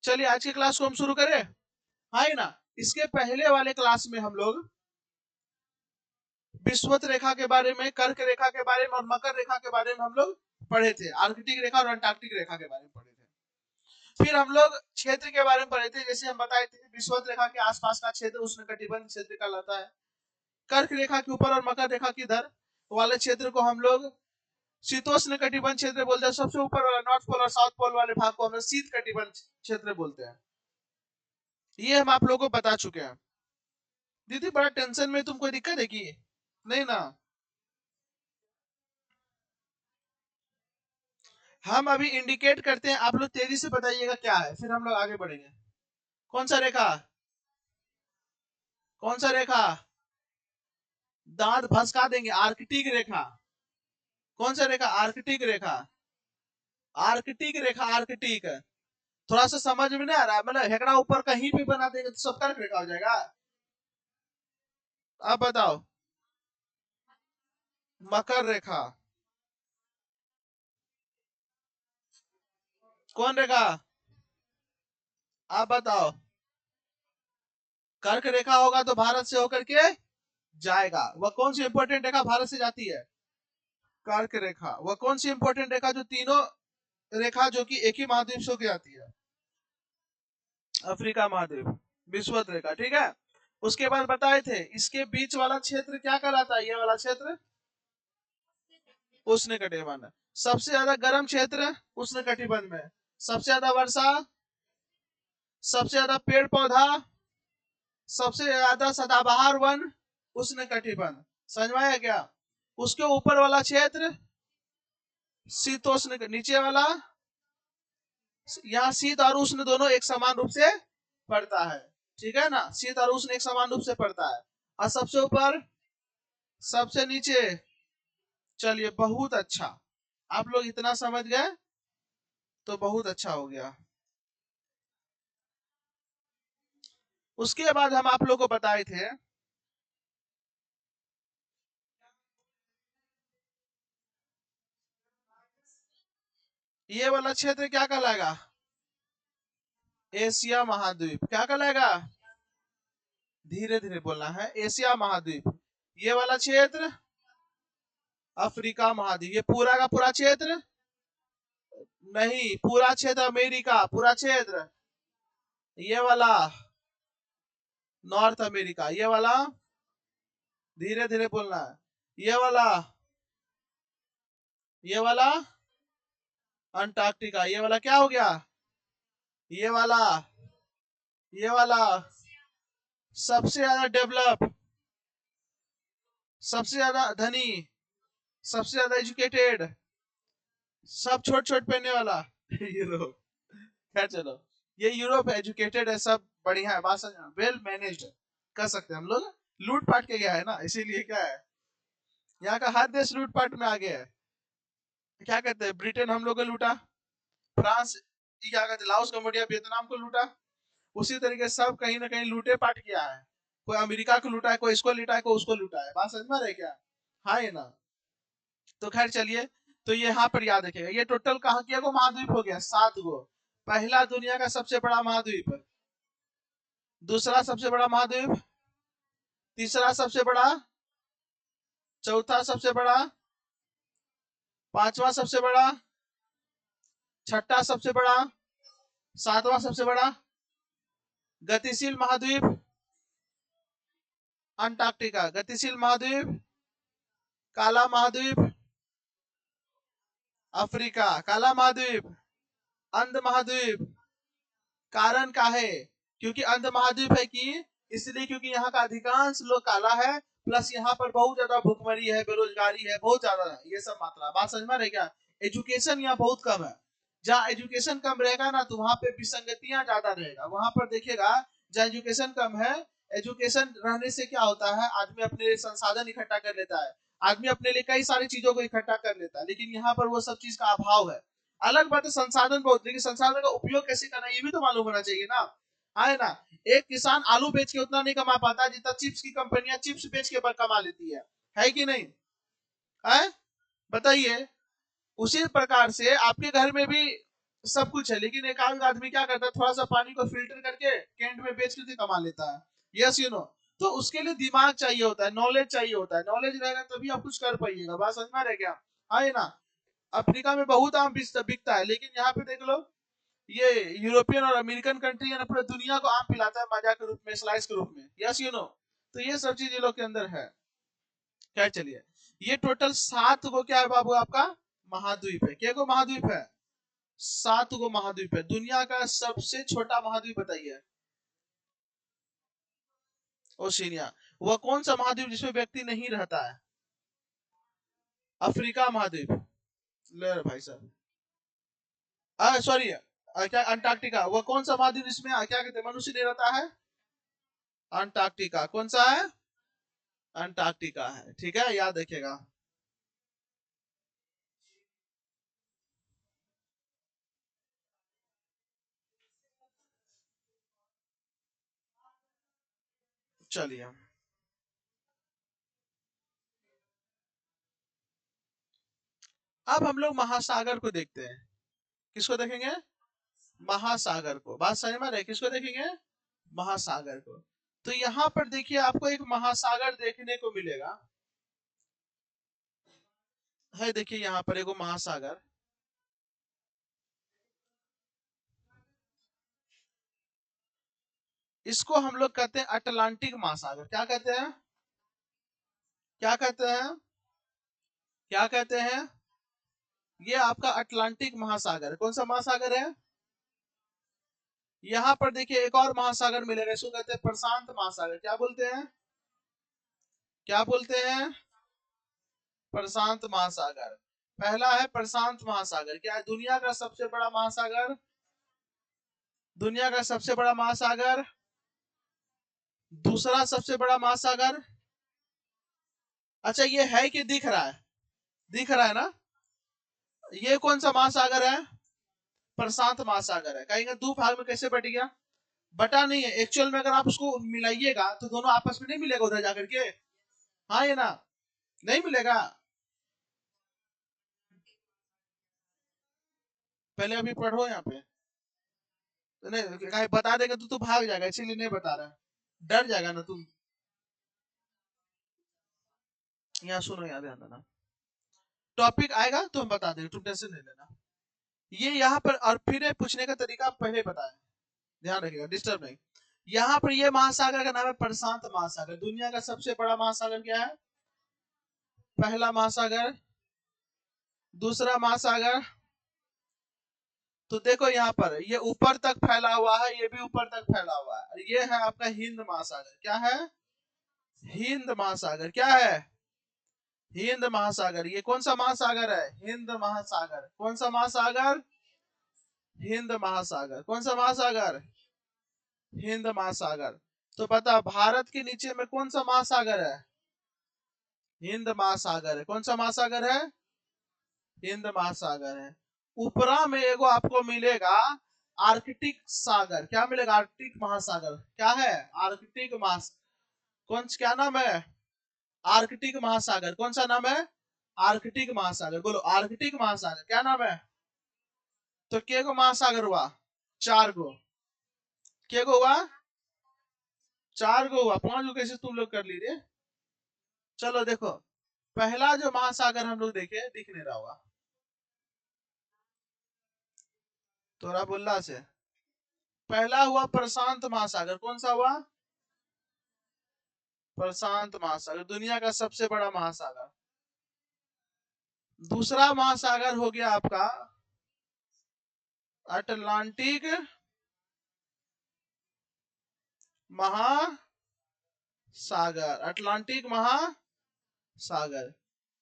चलिए आज की क्लास को हम शुरू करें। हाँ ना, इसके पहले वाले क्लास में हम लोग विषुवत रेखा के बारे में, कर्क रेखा के बारे में और मकर रेखा के बारे में हम लोग पढ़े थे। आर्कटिक रेखा और अंटार्कटिक रेखा के बारे में पढ़े थे। फिर हम लोग क्षेत्र के बारे में पढ़े थे। जैसे हम बताए थे विषुवत रेखा के आसपास का क्षेत्र उष्णकटिबंध क्षेत्र कहलाता है। कर्क रेखा के ऊपर और मकर रेखा की इधर वाले क्षेत्र को हम लोग शीतोष्ण कटिबंध क्षेत्र बोलते हैं। सबसे ऊपर वाला नॉर्थ पोल और साउथ पोल वाले भाग को हम लोग शीत कटिबंध क्षेत्र बोलते हैं। ये हम आप लोगों को बता चुके हैं। दीदी बड़ा टेंशन में, तुम कोई दिक्कत है कि नहीं ना? हम अभी इंडिकेट करते हैं, आप लोग तेजी से बताइएगा क्या है, फिर हम लोग आगे बढ़ेंगे। कौन सा रेखा? कौन सा रेखा? दांत भसका देंगे। आर्कटिक रेखा। कौन सा रेखा? आर्कटिक रेखा। आर्कटिक रेखा, आर्कटिक। थोड़ा सा समझ में नहीं आ रहा, मतलब हेकड़ा ऊपर कहीं भी बना देंगे तो सब कर्क रेखा हो जाएगा। अब बताओ। मकर रेखा। कौन रेखा? आप बताओ। कर्क रेखा होगा तो भारत से होकर के जाएगा। वह कौन सी इंपॉर्टेंट रेखा भारत से जाती है? कर्क रेखा। वह कौन सी इंपॉर्टेंट रेखा जो तीनों रेखा जो कि एक ही महाद्वीप से होकर आती है? अफ्रीका महाद्वीप, विषुवत रेखा। ठीक है। उसके बाद बताए थे इसके बीच वाला क्षेत्र क्या कहलाता है? ये वाला क्षेत्र उष्ण कटिबंध। सबसे ज्यादा गर्म क्षेत्र उष्ण कटिबंध में। सबसे ज्यादा वर्षा, सबसे ज्यादा पेड़ पौधा, सबसे ज्यादा सदाबहार वन उष्ण कटिबंध। समझ में आया क्या? उसके ऊपर वाला क्षेत्र शीतोष्ण, नीचे वाला यहाँ शीत और उष्ण दोनों एक समान रूप से पड़ता है। ठीक है ना? शीत और उष्ण एक समान रूप से पड़ता है। और सबसे ऊपर, सबसे नीचे। चलिए बहुत अच्छा, आप लोग इतना समझ गए तो बहुत अच्छा हो गया। उसके बाद हम आप लोग को बताए थे ये वाला क्षेत्र क्या कहलाएगा? एशिया महाद्वीप। क्या कहलाएगा? धीरे धीरे बोलना है। एशिया महाद्वीप। ये वाला क्षेत्र अफ्रीका महाद्वीप। ये पूरा का पूरा क्षेत्र नहीं, पूरा क्षेत्र अमेरिका। पूरा क्षेत्र ये वाला नॉर्थ अमेरिका। ये वाला धीरे धीरे बोलना है। ये वाला अंटार्कटिका। ये वाला क्या हो गया? ये वाला, ये वाला सबसे ज्यादा डेवलप, सबसे ज्यादा धनी, सबसे ज्यादा एजुकेटेड, सब छोट छोट पहनने वाला यूरोप। खैर चलो, ये यूरोप एजुकेटेड है, सब बढ़िया है, बात समझ, वेल मैनेज्ड कर सकते हैं हम लोग। लूट पाट के गया है ना, इसीलिए क्या है, यहाँ का हर देश लूट पाट में आगे है। क्या कहते हैं, ब्रिटेन हम लोग को लूटा, फ्रांस क्या कहते हैं, लाओस कम्बोडिया वियतनाम को लूटा। उसी तरीके से सब कहीं ना कहीं लूटे पाट किया है। कोई अमेरिका को लूटा है, कोई इसको लूटा है, कोई उसको लूटा है। बात समझ में आ रहा है क्या? हाँ ये ना। तो खैर चलिए, तो ये यहाँ पर याद रखिएगा, ये टोटल कहाँ किया गो महाद्वीप हो गया? 7 गो। पहला दुनिया का सबसे बड़ा महाद्वीप, दूसरा सबसे बड़ा महाद्वीप, तीसरा सबसे बड़ा, चौथा सबसे बड़ा, पांचवा सबसे बड़ा, छठा सबसे बड़ा, सातवां सबसे बड़ा। गतिशील महाद्वीप अंटार्कटिका। गतिशील महाद्वीप काला महाद्वीप अफ्रीका। काला महाद्वीप अंध महाद्वीप। कारण का है? क्योंकि अंध महाद्वीप है कि इसलिए क्योंकि यहाँ का अधिकांश लोग काला है, प्लस यहाँ पर बहुत ज्यादा भुखमरी है, बेरोजगारी है, बहुत ज्यादा है, ये सब मात्रा। बात समझ में रहे क्या? एजुकेशन यहाँ बहुत कम है। जहाँ एजुकेशन कम रहेगा ना, तो वहां पे विसंगतियां ज्यादा रहेगा। वहां पर देखिएगा जहाँ एजुकेशन कम है, एजुकेशन रहने से क्या होता है, आदमी अपने लिए संसाधन इकट्ठा कर लेता है, आदमी अपने लिए कई सारी चीजों को इकट्ठा कर लेता है। लेकिन यहाँ पर वो सब चीज का अभाव है। अलग बात है संसाधन बहुत, लेकिन संसाधन का उपयोग कैसे करना है ये भी तो मालूम होना चाहिए ना। है ना? एक किसान आलू बेच के उतना नहीं कमा पाता जितना चिप्स की कंपनियां चिप्स बेच के कमा लेती है कि नहीं? है? बताइए। उसी प्रकार से आपके घर में भी सब कुछ है, लेकिन एक आदमी क्या करता है, थोड़ा सा पानी को फिल्टर करके कैंट में बेच के कमा लेता है। Yes you know. तो उसके लिए दिमाग चाहिए होता है, नॉलेज चाहिए होता है। नॉलेज रहेगा तभी आप कुछ कर पाइएगा। बात समझ में आ रहा है क्या? है ना? अफ्रीका में बहुत आम बिकता है, लेकिन यहाँ पे देख लो, ये यूरोपियन और अमेरिकन कंट्री है ना, पूरे दुनिया को आम पिलाता है मजा के रूप में, स्लाइस के रूप में। Yes you know. तो ये सब चीज ये लोग के अंदर है। क्या? चलिए, ये टोटल 7 को क्या है बाबू आपका? महाद्वीप है। क्या को महाद्वीप है? 7 गो महाद्वीप है। दुनिया का सबसे छोटा महाद्वीप बताइए? ओशिनिया। वह कौन सा महाद्वीप जिसमें व्यक्ति नहीं रहता है? अफ्रीका महाद्वीप। ले रे भाई साहब। सॉरी, क्या अंटार्कटिका? वह कौन सा महाद्वीप जिसमें क्या कहते हैं, मनुष्य नहीं रहता है? अंटार्कटिका। कौन सा है? अंटार्कटिका है। ठीक है, याद रखिएगा। चलिए, अब हम लोग महासागर को देखते हैं। किसको देखेंगे? महासागर को। बात समझ में आ रही है? किसको देखेंगे? महासागर को। तो यहाँ पर देखिए, आपको एक महासागर देखने को मिलेगा। है, देखिए यहाँ पर एक महासागर। इसको हम लोग कहते हैं अटलांटिक महासागर। क्या कहते हैं? क्या कहते हैं? क्या कहते हैं? ये आपका अटलांटिक महासागर। कौन सा महासागर है? यहाँ पर देखिए एक और महासागर मिलेगा, इसको कहते हैं प्रशांत महासागर। क्या बोलते हैं? क्या बोलते हैं? प्रशांत महासागर। पहला है प्रशांत महासागर। क्या है? दुनिया का सबसे बड़ा महासागर। दुनिया का सबसे बड़ा महासागर। दूसरा सबसे बड़ा महासागर। अच्छा, ये है कि दिख रहा है? दिख रहा है ना? ये कौन सा महासागर है? प्रशांत महासागर है। कहेंगे दो भाग में कैसे बट गया? बटा नहीं है एक्चुअल में। अगर आप उसको मिलाइएगा तो दोनों आपस में नहीं मिलेगा उधर जाकर के। हाँ, ये ना? नहीं मिलेगा। पहले अभी पढ़ो यहाँ पे। तो नहीं, कहीं बता देगा तो तू भाग जाएगा, इसीलिए नहीं बता रहा। डर जाएगा ना तुम। यहाँ सुनो, यहाँ ध्यान देना। टॉपिक आएगा तो हम बता देंगे, तुम टेंशन नहीं लेना। ये यहाँ पर, और फिर पूछने का तरीका पहले बताया, ध्यान रखिएगा, डिस्टर्ब नहीं। यहाँ पर ये महासागर का नाम है प्रशांत महासागर। दुनिया का सबसे बड़ा महासागर क्या है? पहला महासागर। दूसरा महासागर। तो देखो यहाँ पर, ये ऊपर तक फैला हुआ है, ये भी ऊपर तक फैला हुआ है। ये है आपका हिंद महासागर। क्या है? हिंद महासागर। क्या है? हिंद महासागर। ये कौन सा महासागर है? हिंद महासागर। कौन सा महासागर? हिंद महासागर। कौन सा महासागर? हिंद महासागर। तो बता, भारत के नीचे में कौन सा महासागर है? हिंद महासागर है। कौन सा महासागर है? हिंद महासागर है। ऊपरा में एगो आपको मिलेगा आर्कटिक सागर। क्या मिलेगा? आर्कटिक महासागर। क्या है? आर्कटिक महासागर। क्या नाम है? आर्कटिक महासागर। कौन सा नाम है? आर्कटिक महासागर। बोलो, आर्कटिक महासागर। क्या नाम है? तो के गो महासागर हुआ? 4 गो। के गो हुआ? 4 गो हुआ। 5 गो कैसे तुम लोग कर लीजिए? चलो देखो, पहला जो महासागर हम लोग देखे, दिख नहीं रहा होगा तोरा बोलला से। पहला हुआ प्रशांत महासागर। कौन सा हुआ? प्रशांत महासागर, दुनिया का सबसे बड़ा महासागर। दूसरा महासागर हो गया आपका अटलांटिक महासागर। अटलांटिक महासागर।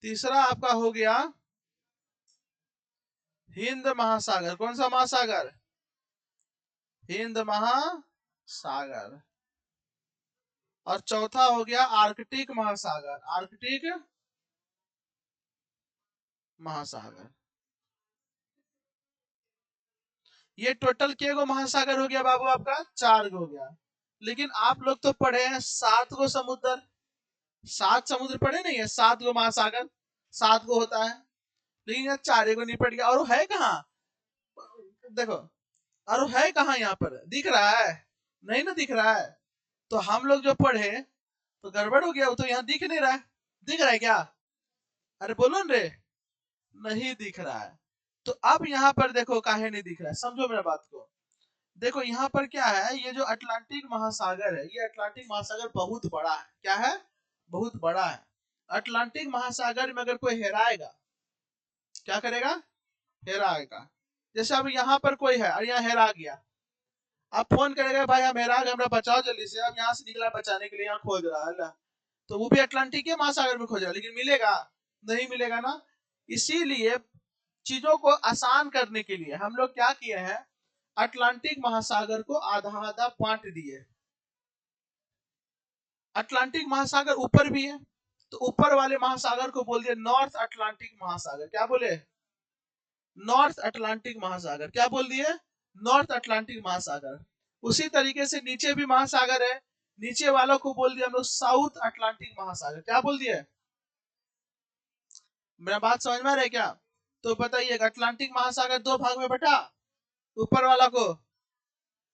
तीसरा आपका हो गया हिंद महासागर। कौन सा महासागर? हिंद महासागर। और चौथा हो गया आर्कटिक महासागर। आर्कटिक महासागर। ये टोटल के गो महासागर हो गया बाबू आपका? 4 गो हो गया। लेकिन आप लोग तो पढ़े हैं 7 गो समुद्र। 7 समुद्र पढ़े नहीं है? 7 गो महासागर, 7 गो होता है। लेकिन यार 4 गो नहीं पड़ गया। और है कहाँ? देखो, और है कहाँ यहाँ पर, दिख रहा है? नहीं ना दिख रहा है। तो हम लोग जो पढ़े तो गड़बड़ हो गया, वो तो यहाँ दिख नहीं रहा है। दिख रहा है क्या? अरे बोलो न रे, नहीं दिख रहा है। तो अब यहाँ पर देखो काहे नहीं दिख रहा है, समझो मेरा बात को। देखो यहाँ पर क्या है, ये जो अटलांटिक महासागर है, ये अटलांटिक महासागर बहुत बड़ा है। क्या है? बहुत बड़ा है। अटलांटिक महासागर में अगर कोई हेराएगा, क्या करेगा? हेराएगा। जैसे अब यहाँ पर कोई है और यहाँ हेरा गया, आप फोन करेगा, भाई हम हेरा गए, हमरा बचाओ जल्दी से। अब यहाँ से निकला बचाने के लिए, यहाँ खोज रहा है, तो वो भी अटलांटिक के महासागर में खोज रहा है, लेकिन मिलेगा? नहीं मिलेगा ना। इसीलिए चीजों को आसान करने के लिए हम लोग क्या किए हैं, अटलांटिक महासागर को आधा आधा बांट दिए। अटलांटिक महासागर ऊपर भी है, तो ऊपर वाले महासागर को बोल दिया नॉर्थ अटलांटिक महासागर। क्या बोले? नॉर्थ अटलांटिक महासागर। क्या बोल दिए? नॉर्थ अटलांटिक महासागर। उसी तरीके से नीचे भी महासागर है, नीचे वालों को बोल दिया हम लोग साउथ अटलांटिक महासागर। क्या बोल दिए? मेरा बात समझ में आ रहा है क्या? तो बताइए, अटलांटिक महासागर दो भाग में बटा, ऊपर वाला को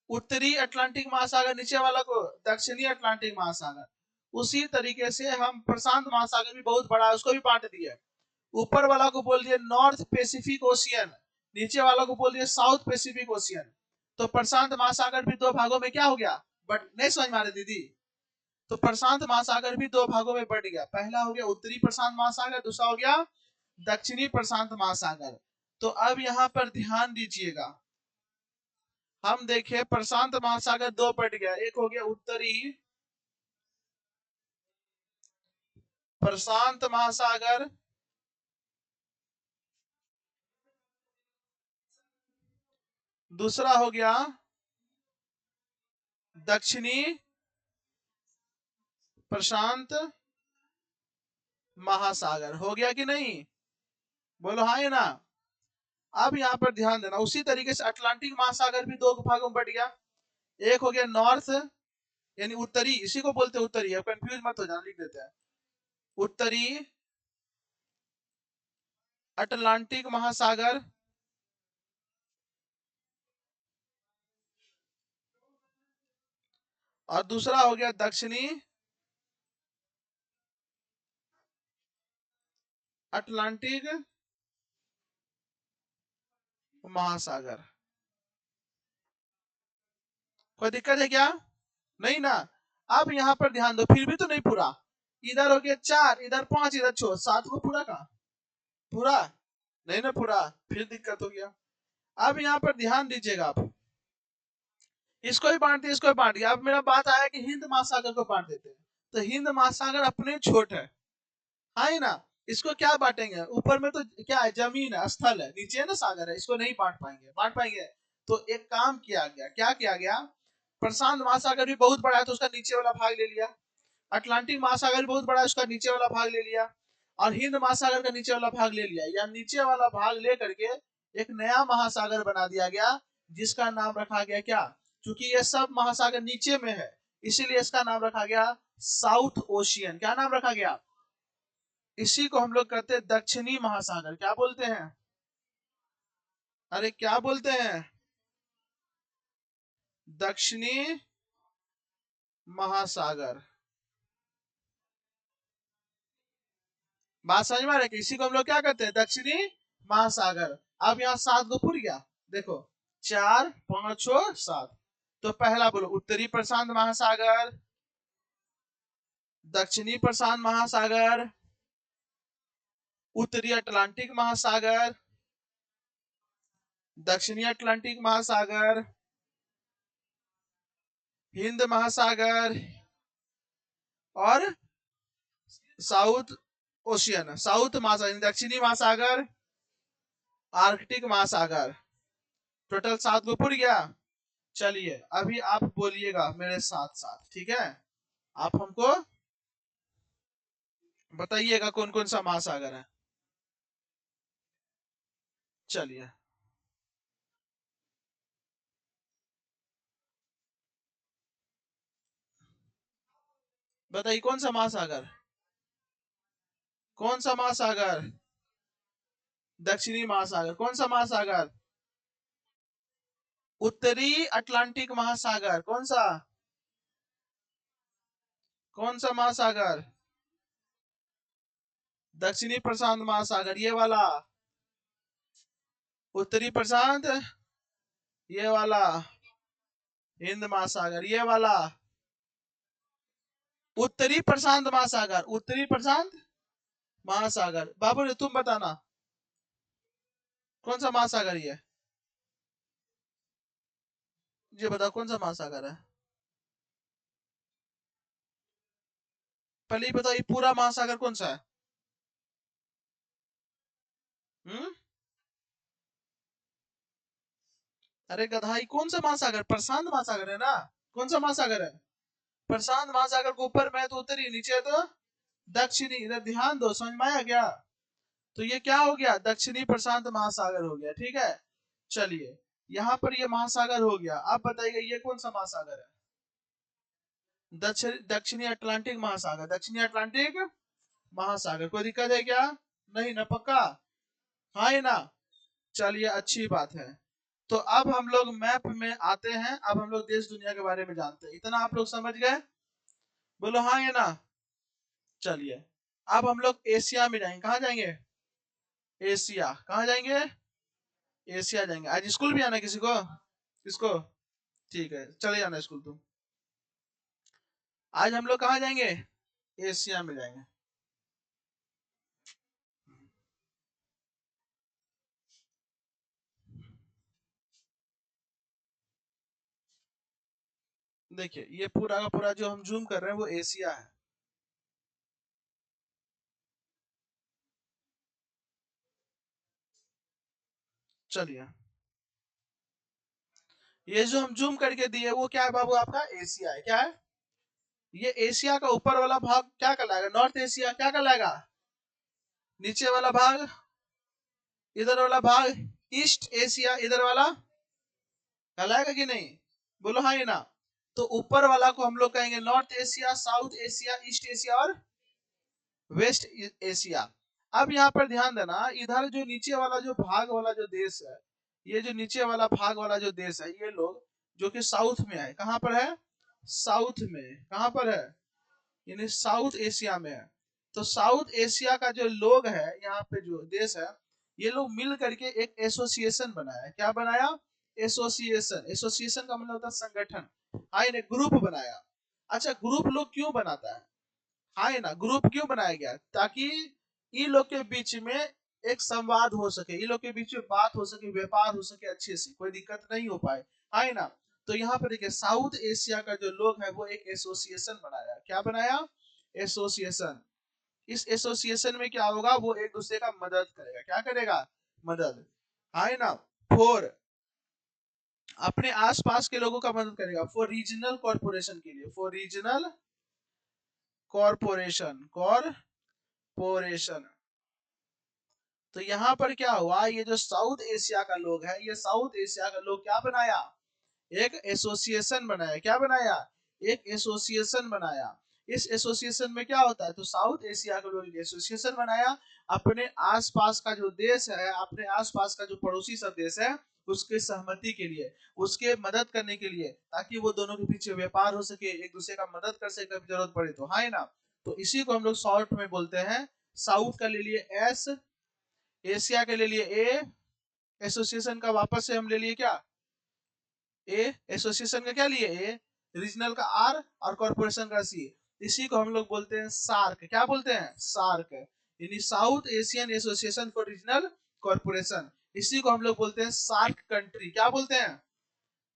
उत्तरी अटलांटिक महासागर, नीचे वाला को दक्षिणी अटलांटिक महासागर। उसी तरीके से हम प्रशांत महासागर भी बहुत बड़ा है, उसको भी बांट दिया। ऊपर वाला को बोल दिया नॉर्थ पैसिफिक ओशियन, नीचे वाला को बोल दिया साउथ पैसिफिक ओशियन। तो प्रशांत महासागर भी दो भागों में क्या हो गया? बट नहीं समझ में आ रही दीदी? तो प्रशांत महासागर भी दो भागों में बढ़ गया। पहला हो गया उत्तरी प्रशांत महासागर, दूसरा हो गया दक्षिणी प्रशांत महासागर। तो अब यहाँ पर ध्यान दीजिएगा, हम देखें प्रशांत महासागर दो बढ़ गया, एक हो गया उत्तरी प्रशांत महासागर, दूसरा हो गया दक्षिणी प्रशांत महासागर। हो गया कि नहीं? बोलो हाँ या ना। अब यहाँ पर ध्यान देना, उसी तरीके से अटलांटिक महासागर भी दो भागों में बढ़ गया। एक हो गया नॉर्थ यानी उत्तरी, इसी को बोलते हैं उत्तरी, अब कंफ्यूज मत हो जाना, लिख देते हैं उत्तरी अटलांटिक महासागर, और दूसरा हो गया दक्षिणी अटलांटिक महासागर। कोई दिक्कत है क्या? नहीं ना। अब यहाँ पर ध्यान दो, फिर भी तो नहीं पूरा। इधर हो गया 4, इधर 5, इधर 6, 7 को पूरा कहा? पूरा नहीं ना पूरा, फिर दिक्कत हो गया। अब यहाँ पर ध्यान दीजिएगा, आप इसको ही बांट दिया, इसको ही बांट दिया। अब मेरा बात आया कि हिंद महासागर को बांट देते हैं, तो हिंद महासागर अपने छोट है, हाँ ही ना। इसको क्या बांटेंगे? ऊपर में तो क्या है, जमीन है, स्थल है, नीचे है ना सागर है, इसको नहीं बांट पाएंगे। बांट पाएंगे? तो एक काम किया गया, क्या किया गया, प्रशांत महासागर भी बहुत बड़ा है तो उसका नीचे वाला भाग ले लिया, अटलांटिक महासागर भी बहुत बड़ा है उसका नीचे वाला भाग ले लिया, और हिंद महासागर का नीचे वाला भाग ले लिया, या नीचे वाला भाग ले करके एक नया महासागर बना दिया गया, जिसका नाम रखा गया क्या, क्योंकि ये सब महासागर नीचे में है, इसीलिए इसका नाम रखा गया साउथ ओशियन। क्या नाम रखा गया? इसी को हम लोग कहते हैं दक्षिणी महासागर। क्या बोलते हैं? अरे क्या बोलते हैं? दक्षिणी महासागर। बात समझ में आ रही है कि इसी को हम लोग क्या कहते हैं? दक्षिणी महासागर। अब यहाँ 7 को पूर गया, देखो 4 5 6 7। तो पहला बोलो उत्तरी प्रशांत महासागर, दक्षिणी प्रशांत महासागर, उत्तरी अटलांटिक महासागर, दक्षिणी अटलांटिक महासागर, हिंद महासागर, और साउथ ओशियन, साउथ महासागर, दक्षिणी महासागर, आर्कटिक महासागर। टोटल 7 को पूर गया। चलिए अभी आप बोलिएगा मेरे साथ साथ, ठीक है? आप हमको बताइएगा कौन कौन सा महासागर है। चलिए बताइए, कौन सा महासागर? कौन सा महासागर? दक्षिणी महासागर। कौन सा महासागर? उत्तरी अटलांटिक महासागर कौन सा? कौन सा महासागर? दक्षिणी प्रशांत महासागर ये वाला। उत्तरी प्रशांत ये वाला। हिंद महासागर ये वाला। उत्तरी प्रशांत महासागर, उत्तरी प्रशांत महासागर। बाबू ने तुम बताना कौन सा महासागर ये बताओ कौन सा महासागर है? पहले ही बताओ ये पूरा महासागर कौन सा है? हम्म? अरे गधाई, कौन सा महासागर? प्रशांत महासागर है ना। कौन सा महासागर है? प्रशांत महासागर को ऊपर में है तो उत्तरी, नीचे है तो दक्षिणी। इधर ध्यान दो, समझ में आया क्या? तो ये क्या हो गया? दक्षिणी प्रशांत महासागर हो गया। ठीक है, चलिए यहाँ पर ये महासागर हो गया। आप बताइए ये कौन सा महासागर है? दक्षिणी अटलांटिक महासागर। दक्षिणी अटलांटिक महासागर। कोई दिक्कत है क्या? नहीं ना, पक्का? हाँ है ना। चलिए अच्छी बात है। तो अब हम लोग मैप में आते हैं। अब हम लोग देश दुनिया के बारे में जानते हैं। इतना आप लोग समझ गए? बोलो हाँ है ना। चलिए अब हम लोग एशिया में जाएंगे। कहाँ जाएंगे? एशिया। कहाँ जाएंगे? एशिया जाएंगे। आज स्कूल भी आना किसी को? किसको? ठीक है, चले जाना स्कूल तुम। आज हम लोग कहाँ जाएंगे? एशिया में जाएंगे। देखिए ये पूरा का पूरा जो हम जूम कर रहे हैं वो एशिया है। चलिए ये जो हम जूम करके दिए वो क्या है बाबू? आपका एशिया है। क्या है? ये एशिया का ऊपर वाला भाग क्या कहलाएगा? North Asia. क्या कहलाएगा? नीचे वाला भाग, इधर वाला भाग ईस्ट एशिया। इधर वाला कहलाएगा कि नहीं? बोलो हाँ ये ना। तो ऊपर वाला को हम लोग कहेंगे north Asia, south Asia, east Asia और वेस्ट एशिया। अब यहाँ पर ध्यान देना, इधर जो नीचे वाला जो भाग वाला जो देश है, ये जो नीचे वाला भाग वाला जो देश है, ये लोग जो कि साउथ में है। कहाँ पर है? साउथ में। कहाँ पर है? यानी साउथ एशिया में है। तो साउथ एशिया का जो लोग है, यहाँ पे जो देश है, ये लोग मिल करके एक एसोसिएशन बनाया। क्या बनाया? एसोसिएशन। एसोसिएशन का मतलब होता है संगठन। हाँ, इन्हें ग्रुप बनाया। अच्छा, ग्रुप लोग क्यों बनाता है? हाँ है ना, ग्रुप क्यों बनाया गया? ताकि इन लोग के बीच में एक संवाद हो सके, इन लोग के बीच में बात हो सके, व्यापार हो सके अच्छे से, कोई दिक्कत नहीं हो पाए। हाँ है ना। तो यहाँ पर देखिए साउथ एशिया का जो लोग है वो एक एसोसिएशन बनाया। क्या बनाया? एसोसिएशन। इस एसोसिएशन में क्या होगा? वो एक दूसरे का मदद करेगा। क्या करेगा? मदद। हाँ है ना। फॉर अपने आसपास के लोगों का मदद करेगा। फॉर रीजनल कॉर्पोरेशन के लिए। For regional corporation. कॉर्पोरेशन। तो यहाँ पर क्या हुआ? ये जो साउथ एशिया का लोग है, ये साउथ एशिया का लोग क्या बनाया? एक एसोसिएशन बनाया। क्या बनाया? एक एसोसिएशन बनाया। इस एसोसिएशन में क्या होता है? तो साउथ एशिया के लोग एसोसिएशन बनाया। अपने आसपास का जो देश है, अपने आसपास का जो पड़ोसी सब देश है, उसके सहमति के लिए, उसके मदद करने के लिए, ताकि वो दोनों के पीछे व्यापार हो सके, एक दूसरे का मदद कर सके कभी जरूरत पड़े तो। हाँ ना। तो इसी को हम लोग शॉर्ट में बोलते हैं। साउथ का ले लिए एस, एशिया के ले लिए ए, एसोसिएशन का वापस से हम ले लिए क्या? ए। एसोसिएशन का क्या लिए? ए। रीजनल का आर और कॉर्पोरेशन का सी। इसी को हम लोग बोलते हैं सार्क। क्या बोलते हैं? सार्क। यानी south Asian association for regional corporation. इसी को हम लोग बोलते हैं सार्क कंट्री। क्या बोलते हैं?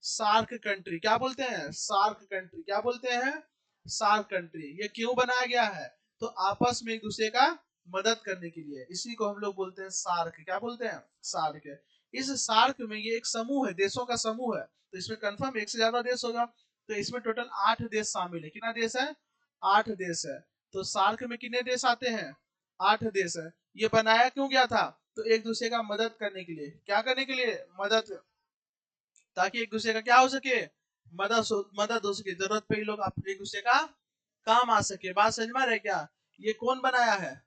SAARC country. क्या बोलते हैं? SAARC country. क्या बोलते हैं? SAARC country. ये क्यों बनाया गया है? तो आपस में एक दूसरे का मदद करने के लिए। इसी को हम लोग बोलते हैं सार्क। क्या बोलते हैं? सार्क। इस सार्क में ये एक समूह है, देशों का समूह है। तो इसमें कंफर्म एक से ज्यादा देश होगा। तो इसमें टोटल 8 देश शामिल है। कितना देश है? 8 देश है। तो सार्क में कितने देश आते हैं? 8 देश है। ये बनाया क्यों गया था? तो एक दूसरे का मदद करने के लिए। क्या करने के लिए? मदद। ताकि एक दूसरे का क्या हो सके? मदद हो सके। जरूरत पे ही लोग एक दूसरे का काम आ सके। बात समझ में आ रहा है क्या? ये कौन बनाया है?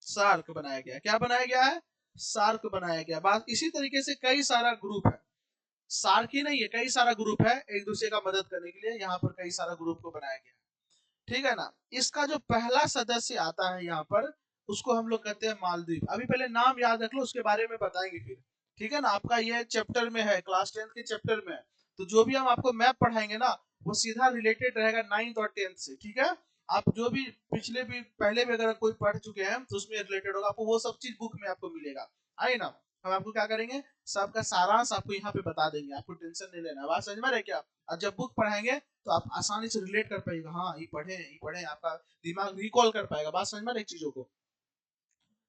सार्क बनाया गया। क्या बनाया गया है? सार्क बनाया गया। बात इसी तरीके से कई सारा ग्रुप है। सार्क ही नहीं है, कई सारा ग्रुप है एक दूसरे का मदद करने के लिए, यहाँ पर कई सारा ग्रुप को बनाया गया है, ठीक है ना। इसका जो पहला सदस्य आता है यहाँ पर, उसको हम लोग कहते हैं मालदीव। अभी पहले नाम याद रख लो, उसके बारे में बताएंगे फिर, ठीक है ना। आपका ये चैप्टर में है, क्लास 10 के चैप्टर में है, तो जो भी हम आपको मैप पढ़ाएंगे ना, वो सीधा रिलेटेड रहेगा 9th और 10th से, ठीक है। आप जो भी पिछले भी पहले भी अगर कोई पढ़ चुके हैं तो उसमें रिलेटेड होगा, आपको वो सब चीज बुक में आपको मिलेगा। आइए ना, हम आपको क्या करेंगे, सबका सारांश आपको यहाँ पे बता देंगे, आपको टेंशन नहीं लेना। बात समझ में आ रही है क्या? और जब बुक पढ़ाएंगे तो आप आसानी से रिलेट कर पाएगा, हाँ ये पढ़े, आपका दिमाग रिकॉल कर पाएगा। बात समझ में आ रही है चीजों को।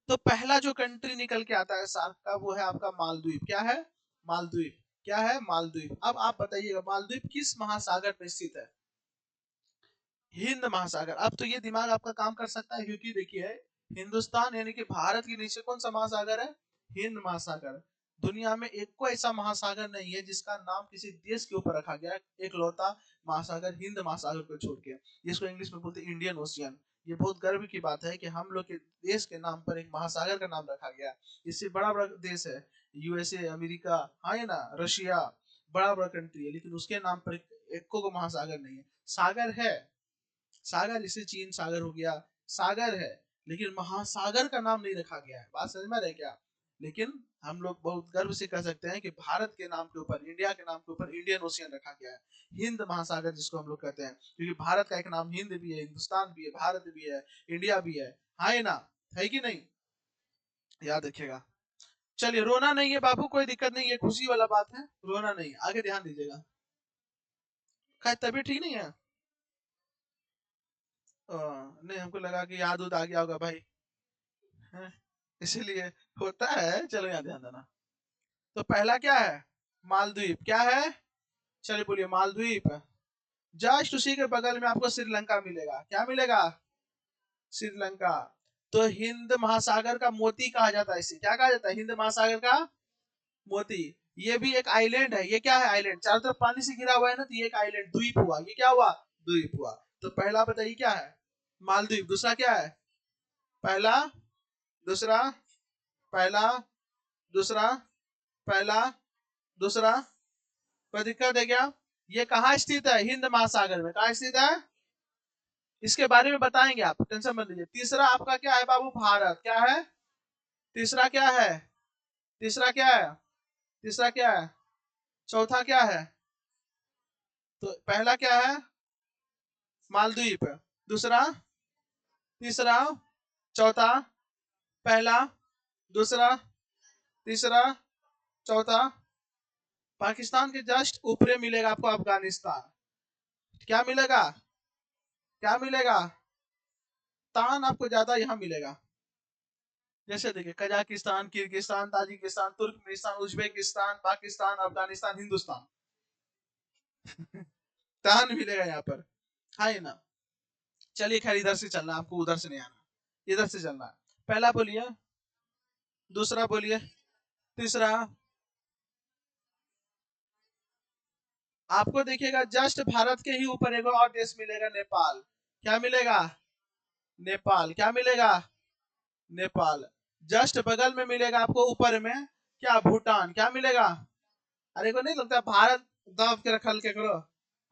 तो पहला जो कंट्री निकल के आता है सार्क का, वो है आपका मालदीव। क्या है? मालदीव। क्या है? मालदीव। अब आप बताइएगा मालदीव किस महासागर में स्थित है? हिंद महासागर। अब तो ये दिमाग आपका काम कर सकता है, क्योंकि देखिए हिंदुस्तान यानी कि भारत के नीचे कौन सा महासागर है? हिंद महासागर। दुनिया में एक को ऐसा महासागर नहीं है जिसका नाम किसी देश के ऊपर रखा गया है, एक लौता महासागर हिंद महासागर को छोड़ के, जिसको इंग्लिश में बोलते हैं इंडियन ओशियन। ये बहुत गर्व की बात है कि हम लोग के देश के नाम पर एक महासागर का नाम रखा गया। इससे बड़ा बड़ा देश है यूएसए, अमेरिका, हाँ ना, रशिया, बड़ा बड़ा कंट्री है, लेकिन उसके नाम पर एक को महासागर नहीं है। सागर है, सागर जैसे चीन सागर हो गया, सागर है, लेकिन महासागर का नाम नहीं रखा गया है। बात समझ में रहे क्या? लेकिन हम लोग बहुत गर्व से कह सकते हैं कि भारत के नाम के ऊपर, इंडिया के नाम के ऊपर इंडियन ओशियन रखा गया है, हिंद महासागर जिसको हम लोग कहते हैं, क्योंकि भारत का एक नाम हिंद भी है, हिंदुस्तान भी है, भारत भी है, इंडिया भी है ना, है कि नहीं? याद रखिएगा। चलिए, रोना नहीं है बाबू, कोई दिक्कत नहीं है, खुशी वाला बात है, रोना नहीं। आगे ध्यान दीजिएगा। क्या तबीयत ठीक नहीं है? नहीं, हमको लगा कि याद उद आ गया होगा भाई, हैं? इसीलिए होता है। चलो यहाँ ध्यान देना। तो पहला क्या है? मालदीव। क्या है? चलिए बोलिए, मालदीव। जस्ट उसी के बगल में आपको श्रीलंका मिलेगा। क्या मिलेगा? श्रीलंका। तो हिंद महासागर का मोती कहा जाता है इसे। क्या कहा जाता है? हिंद महासागर का मोती। ये भी एक आइलैंड है। ये क्या है? आइलैंड। चारों तरफ पानी से घिरा हुआ है ना, तो ये एक आइलैंड, द्वीप हुआ। ये क्या हुआ? द्वीप हुआ। तो पहला बताइए क्या है? मालदीव। दूसरा क्या है? पहला, दूसरा, पहला, दूसरा, पहला, दूसरा। कोई दिक्कत है क्या? ये कहाँ स्थित है? हिंद महासागर में। कहाँ स्थित है? इसके बारे में बताएंगे, आप टेंशन मत लीजिए। तीसरा आपका क्या है बाबू? भारत। क्या है? तीसरा क्या है? तीसरा क्या है? तीसरा क्या है? चौथा क्या है? तो पहला क्या है? मालदीव। दूसरा, तीसरा, चौथा, पहला, दूसरा, तीसरा, चौथा। पाकिस्तान के जस्ट ऊपरे मिलेगा आपको अफगानिस्तान। क्या मिलेगा? क्या मिलेगा? तान आपको ज्यादा यहाँ मिलेगा। जैसे देखिए, Kazakhstan, Kyrgyzstan, Tajikistan, Turkmenistan, Uzbekistan, Pakistan, Afghanistan, Hindustan. तान मिलेगा यहाँ पर, है ना। चलिए खैर, इधर से चलना, आपको उधर से नहीं आना, इधर से चलना। पहला बोलिए, दूसरा बोलिए, तीसरा। आपको देखिएगा जस्ट भारत के ही ऊपर एक और देश मिलेगा, नेपाल। क्या मिलेगा? नेपाल। क्या मिलेगा? नेपाल। जस्ट बगल में मिलेगा आपको ऊपर में, क्या? भूटान। क्या मिलेगा? अरे को नहीं लगता भारत दब के रखल के करो,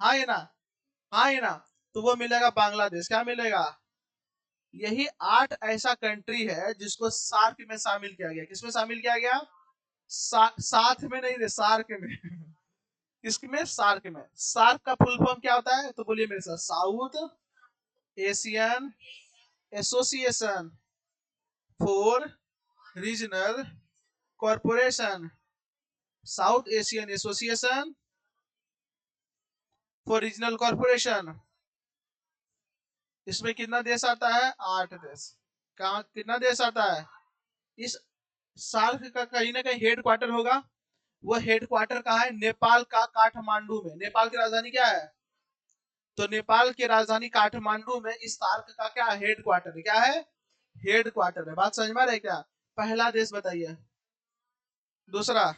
हाँ ये ना, हाँ ये ना। तो वो मिलेगा बांग्लादेश। क्या मिलेगा? यही 8 ऐसा कंट्री है जिसको सार्क में शामिल किया गया। किसमें शामिल किया गया? साथ में नहीं रे, सार्क में। किसमें? सार्क में। सार्क का फुल फॉर्म क्या होता है? तो बोलिए मेरे साथ, south Asian association for regional corporation. South Asian association for regional corporation. इसमें कितना देश आता है? 8 देश। कहा कितना देश आता है? इस सार्क का कहीं ना कहीं हेड क्वार्टर होगा। वो हेड क्वार्टर कहाँ है? नेपाल का काठमांडू में। नेपाल की राजधानी क्या है? तो नेपाल की राजधानी काठमांडू में इस सार्क का क्या हेड क्वार्टर है? क्या है? हेड क्वार्टर है। बात समझ में आ रही है क्या? पहला देश बताइए। दूसरा,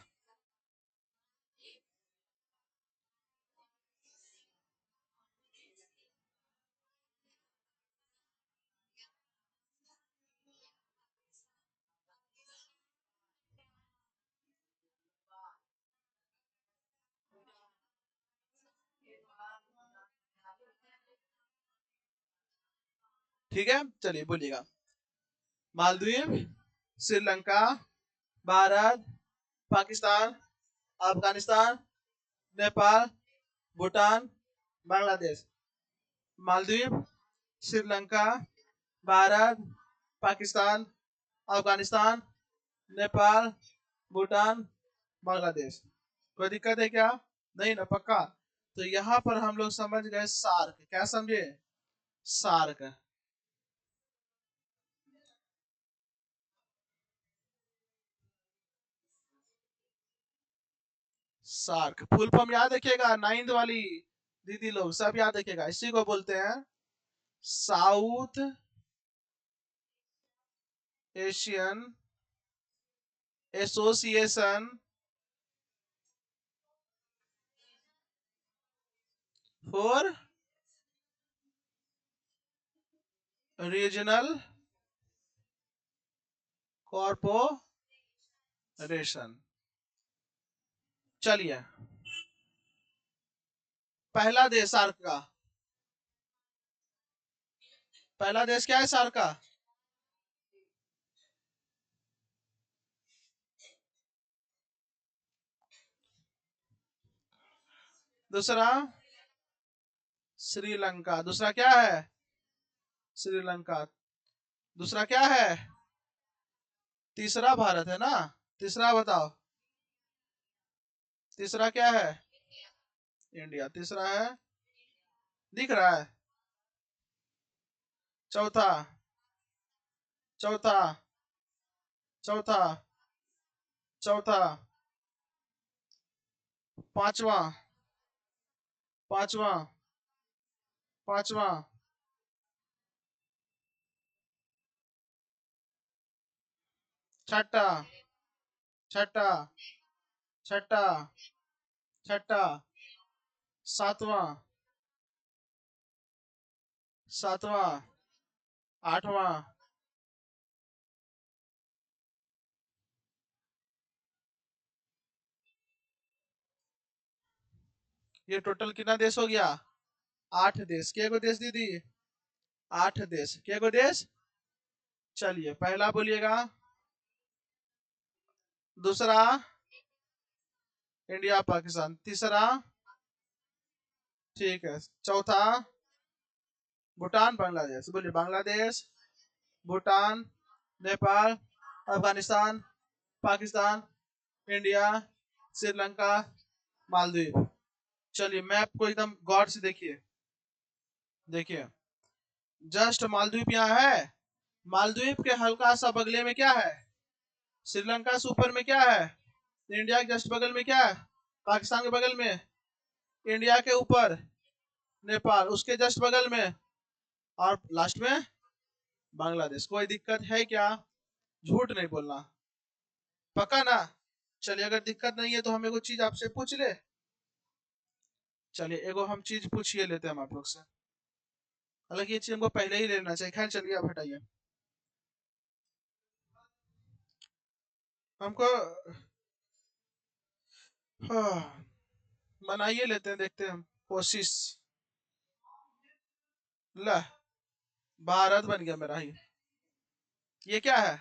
ठीक है, चलिए बोलिएगा। मालदीव, श्रीलंका, भारत, पाकिस्तान, अफगानिस्तान, नेपाल, भूटान, बांग्लादेश। मालदीव, श्रीलंका, भारत, पाकिस्तान, अफगानिस्तान, नेपाल, भूटान, बांग्लादेश। कोई दिक्कत है क्या? नहीं ना, पक्का। तो यहाँ पर हम लोग समझ गए सार्क। क्या समझे? सार्क। सार्क फुल फॉर्म याद रखिएगा, नाइन्थ वाली दीदी लोग सब याद रखिएगा। इसी को बोलते हैं south Asian association for regional corporation. चलिए, पहला देश सार्क का, पहला देश क्या है सार्क का? दूसरा श्रीलंका। दूसरा क्या है? श्रीलंका। दूसरा क्या है? तीसरा भारत है ना? तीसरा बताओ, तीसरा क्या है? इंडिया। तीसरा है, दिख रहा है? चौथा, चौथा, चौथा, चौथा, पांचवा, पांचवा, पांचवा, छठा, छठा, छठा, छठा, सातवां, सातवां, आठवां। ये टोटल कितना देश हो गया? 8 देश। क्या को देश दीदी? 8 देश। क्या को देश? चलिए, पहला बोलिएगा। दूसरा इंडिया पाकिस्तान। तीसरा, ठीक है। चौथा भूटान बांग्लादेश। बोलिए, बांग्लादेश, भूटान, नेपाल, अफगानिस्तान, पाकिस्तान, इंडिया, श्रीलंका, मालदीव। चलिए, मैप को एकदम गौर से देखिए। देखिए, जस्ट मालदीव यहाँ है। मालदीव के हल्का सा बगले में क्या है? श्रीलंका से ऊपर में क्या है? इंडिया के जस्ट बगल में क्या है? पाकिस्तान के बगल में। इंडिया के ऊपर नेपाल, उसके जस्ट बगल में, और लास्ट में बांग्लादेश। कोई दिक्कत है क्या? झूठ नहीं बोलना, पक्का ना? चलिए, अगर दिक्कत नहीं है तो हम एगो चीज आपसे पूछ ले। चलिए, एगो हम चीज पूछिए लेते हैं हम आप लोग से। हालांकि ये चीज हमको पहले ही लेना चाहिए। खैर, चलिए आप हटाइए। हमको हाँ, बनाइए लेते हैं, देखते हैं हम कोशिश। ला, भारत बन गया मेरा ही। ये क्या है?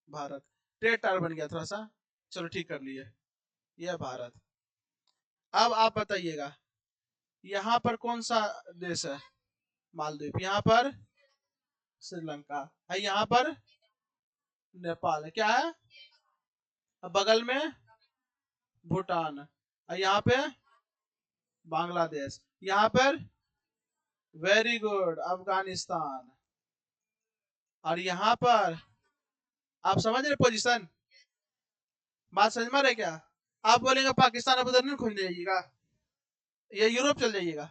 भारत। टेटार बन गया थोड़ा सा। चलो, ठीक कर लिए। ये है भारत। अब आप बताइएगा, यहाँ पर कौन सा देश है? मालदीव। यहाँ पर श्रीलंका है। यहाँ पर नेपाल है। क्या है? अब बगल में भूटान है। यहाँ पे बांग्लादेश। यहाँ पर वेरी गुड अफगानिस्तान। और यहाँ पर आप समझ रहे पोजीशन? बात समझ में आ रहा है क्या? आप बोलेंगे पाकिस्तान, आप उधर नहीं खोज जाइएगा, ये यूरोप चल जाइएगा।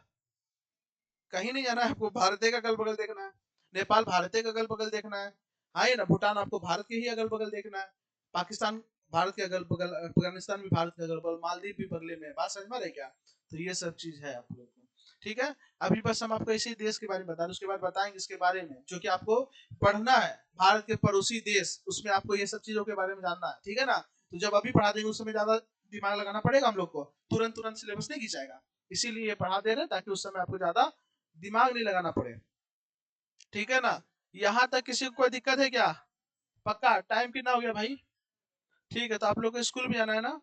कहीं नहीं जाना है आपको, भारत का अगल बगल देखना है। नेपाल भारत का अगल बगल देखना है। हाँ, ये ना, भूटान आपको भारत के ही अगल बगल देखना है। पाकिस्तान भारत के अगल बगल, अफगानिस्तान भी भारत के अगल बगल, मालदीव भी बगले में। बात समझ में आ रही है क्या? तो ये सब चीज है आप लोग को। ठीक है, अभी बस हम आपको इसी देश के बारे में बता रहे, उसके बाद बताएंगे इसके बारे में जो कि आपको पढ़ना है। भारत के पड़ोसी देश, उसमें आपको ये सब चीजों के बारे में जानना है। ठीक है ना? तो जब अभी पढ़ा देंगे उस समय ज्यादा दिमाग लगाना पड़ेगा हम लोग को। तुरंत तुरंत सिलेबस नहीं खिंचाएगा, इसीलिए पढ़ा दे रहे हैं ताकि उस समय आपको ज्यादा दिमाग नहीं लगाना पड़े। ठीक है ना? यहाँ तक किसी को कोई दिक्कत है क्या? पक्का? टाइम कितना हो गया भाई? ठीक है, तो आप लोग को स्कूल भी जाना है ना?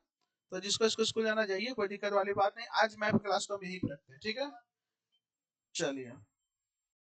तो जिसको इसको स्कूल जाना चाहिए, कोई दिक्कत वाली बात नहीं। आज मैथ क्लास को हम यहीं पे रखते हैं, ठीक है? चलिए।